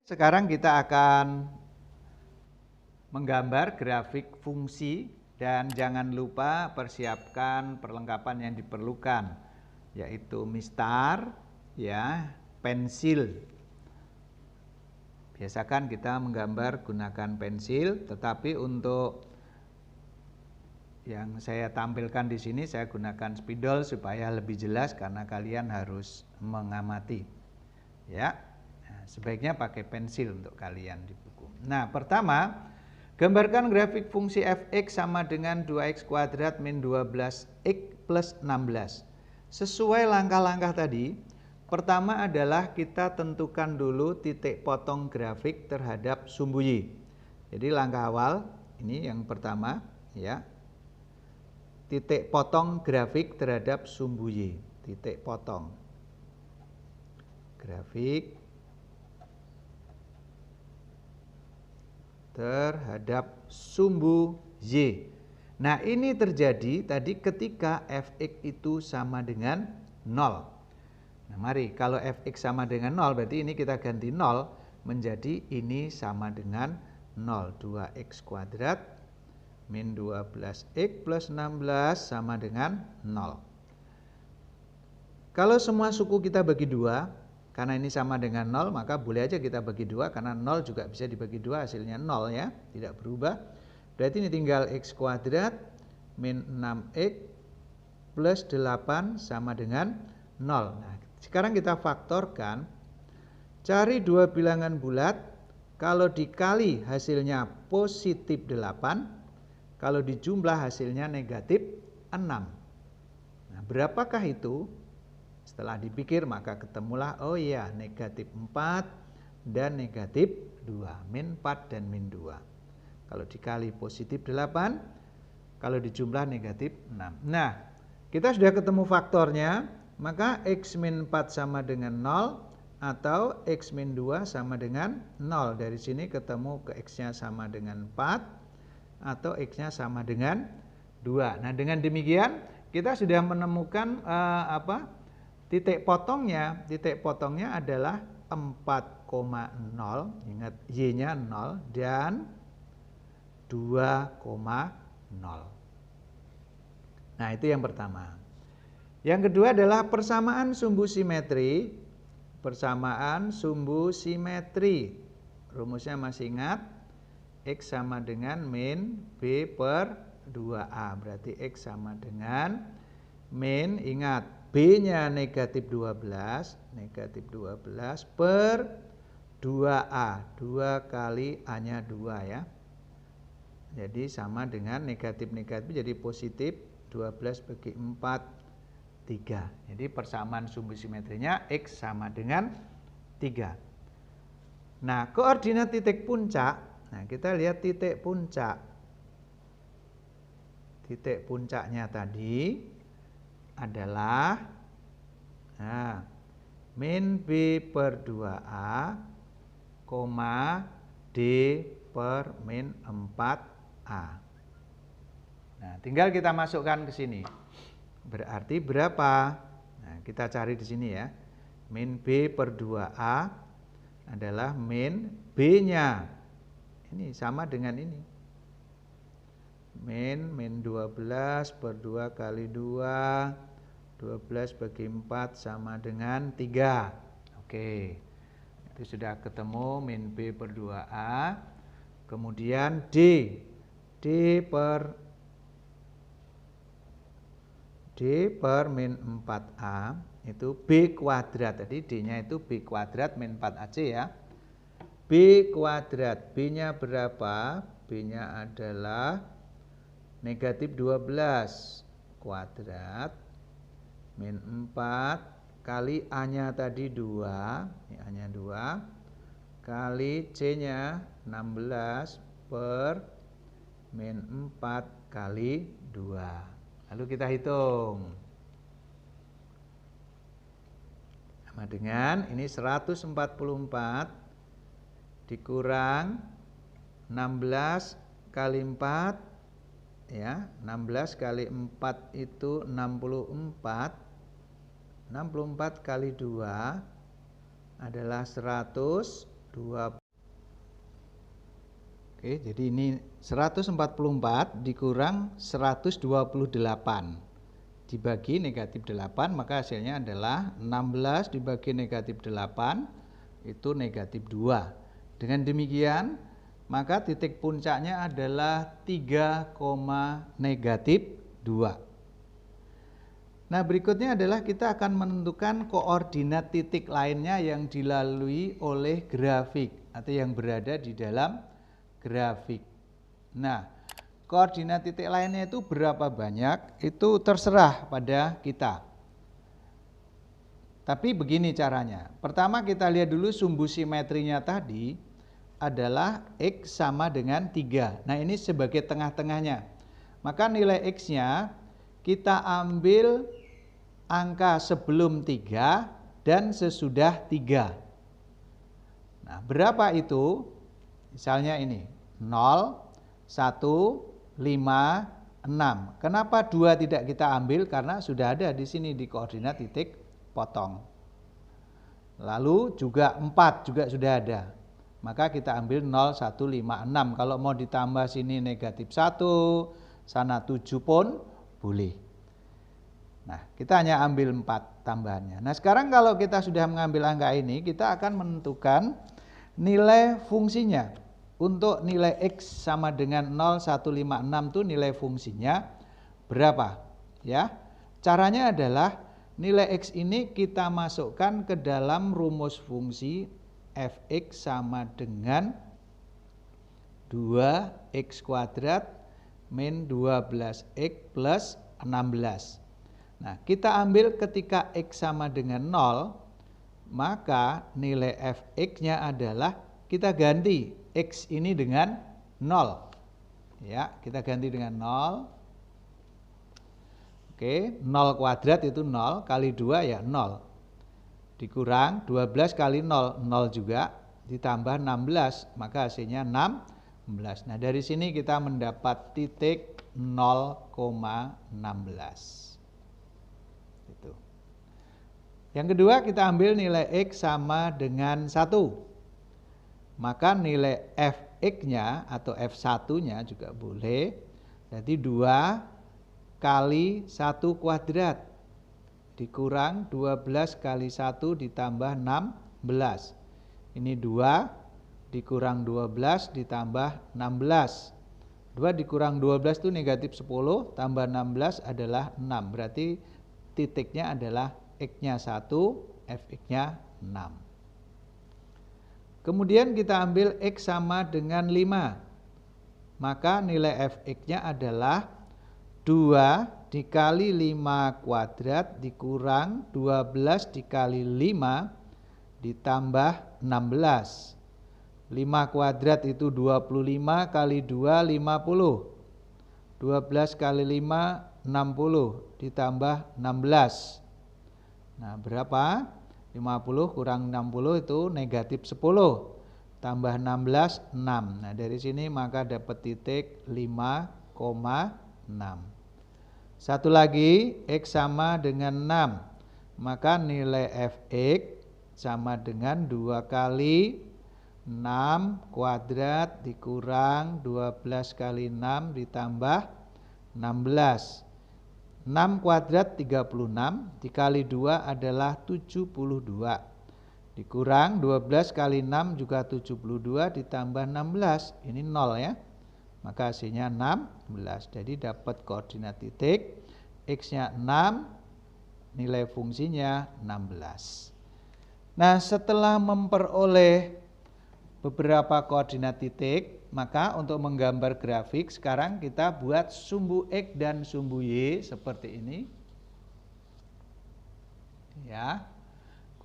Sekarang kita akan menggambar grafik fungsi dan jangan lupa persiapkan perlengkapan yang diperlukan, yaitu mistar, ya, pensil. Biasakan kita menggambar gunakan pensil, tetapi untuk yang saya tampilkan di sini saya gunakan spidol supaya lebih jelas karena kalian harus mengamati. Ya. Sebaiknya pakai pensil untuk kalian di buku. Nah, pertama, gambarkan grafik fungsi fx sama dengan 2x kuadrat min 12x plus 16. Sesuai langkah-langkah tadi, pertama adalah kita tentukan dulu titik potong grafik terhadap sumbu Y. Jadi langkah awal, ini yang pertama, ya. Titik potong grafik terhadap sumbu Y. Titik potong grafik terhadap sumbu Y. Nah, ini terjadi tadi ketika fx itu sama dengan 0. Nah, mari kalau fx sama dengan 0 berarti ini kita ganti 0 menjadi ini sama dengan 0. 2x kuadrat min 12x plus 16 sama dengan 0. Kalau semua suku kita bagi 2, karena ini sama dengan 0, maka boleh aja kita bagi 2, karena 0 juga bisa dibagi 2, hasilnya 0 ya, tidak berubah. Berarti ini tinggal x kuadrat min 6x plus 8 sama dengan 0. Nah, sekarang kita faktorkan, cari dua bilangan bulat, kalau dikali hasilnya positif 8, kalau dijumlah hasilnya negatif 6. Nah, berapakah itu? Setelah dipikir maka ketemulah, oh iya, negatif 4 dan negatif 2. Min 4 dan min 2. Kalau dikali positif 8, kalau dijumlah negatif 6. Nah, kita sudah ketemu faktornya, maka x min 4 sama dengan 0 atau x min 2 sama dengan 0. Dari sini ketemu ke x-nya sama dengan 4 atau x-nya sama dengan 2. Nah, dengan demikian kita sudah menemukan titik potongnya adalah 4,0, ingat y-nya 0 dan 2,0. Nah, itu yang pertama. Yang kedua adalah persamaan sumbu simetri. Persamaan sumbu simetri. Rumusnya masih ingat, x sama dengan min b per 2a. Berarti x sama dengan min, ingat, B-nya negatif 12 per 2A. 2 kali A-nya 2 ya. Jadi sama dengan negatif-negatif jadi positif, 12 bagi 4, 3. Jadi persamaan sumbu simetrinya X sama dengan 3. Nah, koordinat titik puncak. Nah, kita lihat titik puncak. Titik puncaknya tadi adalah min B per 2A, D per min 4A. Nah, tinggal kita masukkan ke sini. Berarti berapa? Nah, kita cari di sini ya. Min B per 2A adalah min B-nya. Ini sama dengan ini. Min 12 per 2 kali 2, 12 bagi 4 sama dengan 3. Oke, itu sudah ketemu min B per 2A. Kemudian D per min 4A itu B kuadrat. Tadi D-nya itu B kuadrat min 4AC ya. B kuadrat, B-nya berapa? B-nya adalah negatif 12 kuadrat min 4 kali A-nya tadi 2, ini A-nya 2, kali C-nya 16 per min 4 kali 2. Lalu kita hitung. Sama dengan ini 144 dikurang 16 kali 4, ya, 16 kali 4 itu 64. 64 kali 2 adalah 120. 2. Oke, jadi ini 144 dikurang 128 dibagi negatif 8, maka hasilnya adalah 16 dibagi negatif 8 itu negatif 2. Dengan demikian, maka titik puncaknya adalah 3, negatif 2. Nah, berikutnya adalah kita akan menentukan koordinat titik lainnya yang dilalui oleh grafik atau yang berada di dalam grafik. Nah, koordinat titik lainnya itu berapa banyak, itu terserah pada kita. Tapi begini caranya. Pertama kita lihat dulu sumbu simetrinya tadi adalah X sama dengan 3. Nah, ini sebagai tengah-tengahnya. Maka nilai X-nya kita ambil angka sebelum 3 dan sesudah 3. Nah, berapa itu? Misalnya ini 0, 1, 5, 6. Kenapa 2 tidak kita ambil? Karena sudah ada di sini di koordinat titik potong. Lalu juga 4 juga sudah ada. Maka kita ambil 0, 1, 5, 6. Kalau mau ditambah sini negatif 1, sana 7 pun boleh. Nah, kita hanya ambil 4 tambahannya. Nah, sekarang kalau kita sudah mengambil angka ini, kita akan menentukan nilai fungsinya. Untuk nilai X sama dengan 0, 1, 5, 6 itu nilai fungsinya berapa? Ya, caranya adalah nilai X ini kita masukkan ke dalam rumus fungsi fx sama dengan 2x kuadrat min 12x plus 16. Nah, kita ambil ketika X sama dengan 0, maka nilai fx-nya adalah kita ganti X ini dengan 0. Ya, kita ganti dengan 0. Oke, 0 kuadrat itu 0, kali 2 ya 0. Dikurang 12 kali 0, 0 juga, ditambah 16, maka hasilnya 16. Nah, dari sini kita mendapat titik 0,16. Yang kedua kita ambil nilai X sama dengan 1. Maka nilai fx-nya atau f1-nya juga boleh. Jadi 2 kali 1 kuadrat dikurang 12 kali 1 ditambah 16. Ini 2 dikurang 12 ditambah 16. 2 dikurang 12 itu negatif 10, tambah 16 adalah 6. Berarti titiknya adalah X-nya 1, fx-nya 6. Kemudian kita ambil X sama dengan 5. Maka nilai fx-nya adalah 2 dikali 5 kuadrat dikurang 12 dikali 5 ditambah 16. 5 kuadrat itu 25 kali 2, 50. 12 kali 5, 60 ditambah 16. Nah, berapa? 50 kurang 60 itu negatif 10. Tambah 16, 6. Nah, dari sini maka dapat titik 5,6. Satu lagi, X sama dengan 6. Maka nilai fx sama dengan 2 kali 6 kuadrat dikurang 12 kali 6 ditambah 16. 6 kuadrat 36 dikali 2 adalah 72. Dikurang 12 kali 6 juga 72 ditambah 16. Ini 0 ya. Maka hasilnya 16. Jadi dapat koordinat titik X-nya 6, nilai fungsinya 16. Nah, setelah memperoleh beberapa koordinat titik, maka untuk menggambar grafik sekarang kita buat sumbu X dan sumbu Y seperti ini. Ya.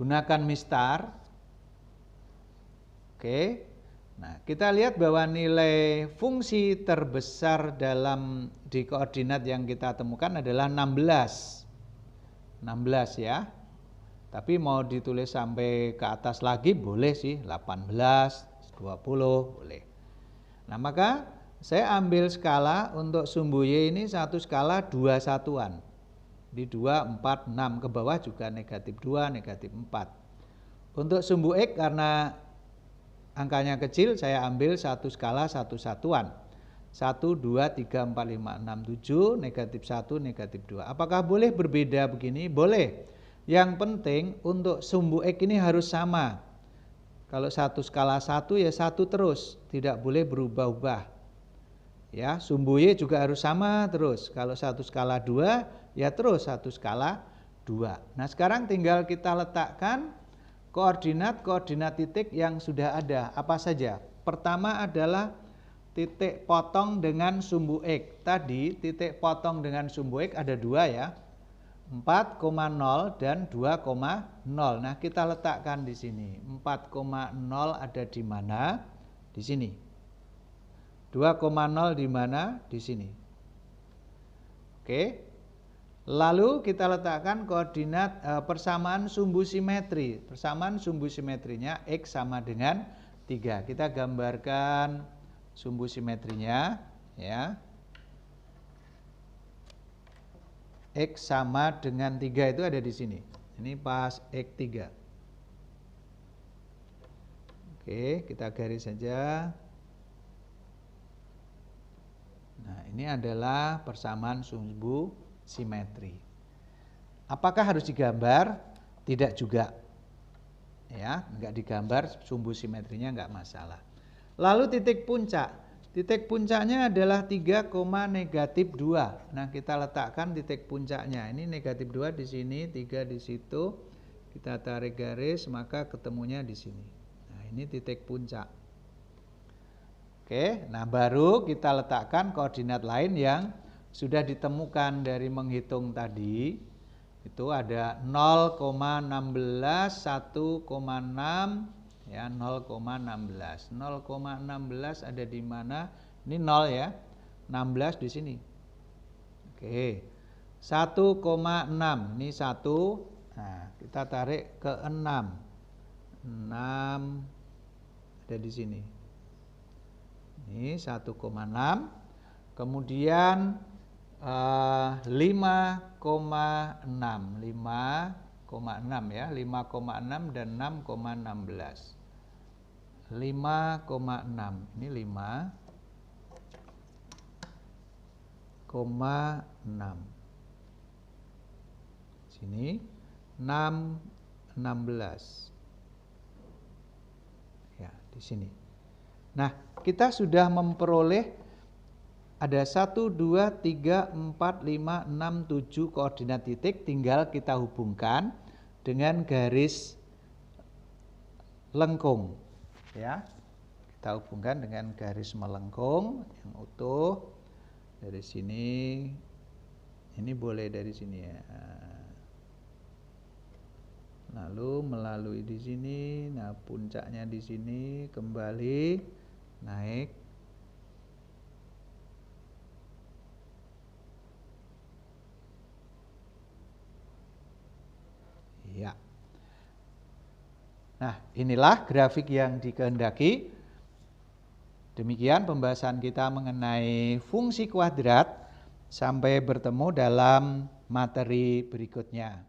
Gunakan mistar. Oke. Nah, kita lihat bahwa nilai fungsi terbesar di koordinat yang kita temukan adalah 16. 16 ya. Tapi mau ditulis sampai ke atas lagi boleh sih, 18, 20 boleh. Nah, maka saya ambil skala untuk sumbu Y ini satu skala 2 satuan. Di 2, 4, 6 ke bawah juga negatif 2, negatif 4. Untuk sumbu X karena angkanya kecil saya ambil satu skala satu satuan. 1, 2, 3, 4, 5, 6, 7, negatif 1, negatif 2. Apakah boleh berbeda begini? Boleh. Yang penting untuk sumbu X ini harus sama. Kalau satu skala 1 ya 1 terus, tidak boleh berubah-ubah. Ya, sumbu Y juga harus sama terus. Kalau satu skala 2 ya terus satu skala 2. Nah, sekarang tinggal kita letakkan koordinat titik yang sudah ada. Apa saja? Pertama adalah titik potong dengan sumbu X. Tadi titik potong dengan sumbu X ada 2 ya. 4,0 dan 2,0. Nah, kita letakkan di sini. 4,0 ada di mana? Di sini. 2,0 di mana? Di sini. Oke. Lalu kita letakkan koordinat persamaan sumbu simetri. Persamaan sumbu simetrinya X sama dengan 3. Kita gambarkan sumbu simetrinya ya. X sama dengan 3 itu ada di sini. Ini pas X3. Oke, kita garis saja. Nah, ini adalah persamaan sumbu simetri. Apakah harus digambar? Tidak juga. Ya, enggak digambar sumbu simetrinya enggak masalah. Lalu titik puncak. Titik puncaknya adalah 3, negatif 2. Nah, kita letakkan titik puncaknya. Ini negatif 2 di sini, 3 di situ. Kita tarik garis, maka ketemunya di sini. Nah, ini titik puncak. Oke, nah baru kita letakkan koordinat lain yang sudah ditemukan dari menghitung tadi. Itu ada 0,16, 1,6, ya 0,16. 0,16 ada di mana? Ini 0 ya. 16 di sini. Oke. 1,6. Ini 1. Nah, kita tarik ke 6. 6 ada di sini. Ini 1,6. Kemudian 5,6. 5,6 ya. 5,6 dan 6,16. 5,6. Ini 5,6. Sini 6,16. Ya, di sini. Nah, kita sudah memperoleh ada 1, 2, 3, 4, 5, 6, 7 koordinat titik. Tinggal kita hubungkan dengan garis lengkung. Ya, kita hubungkan dengan garis melengkung yang utuh dari sini. Ini boleh dari sini ya. Lalu melalui di sini. Nah, puncaknya di sini kembali naik. Ya. Nah, inilah grafik yang dikehendaki. Demikian pembahasan kita mengenai fungsi kuadrat. Sampai bertemu dalam materi berikutnya.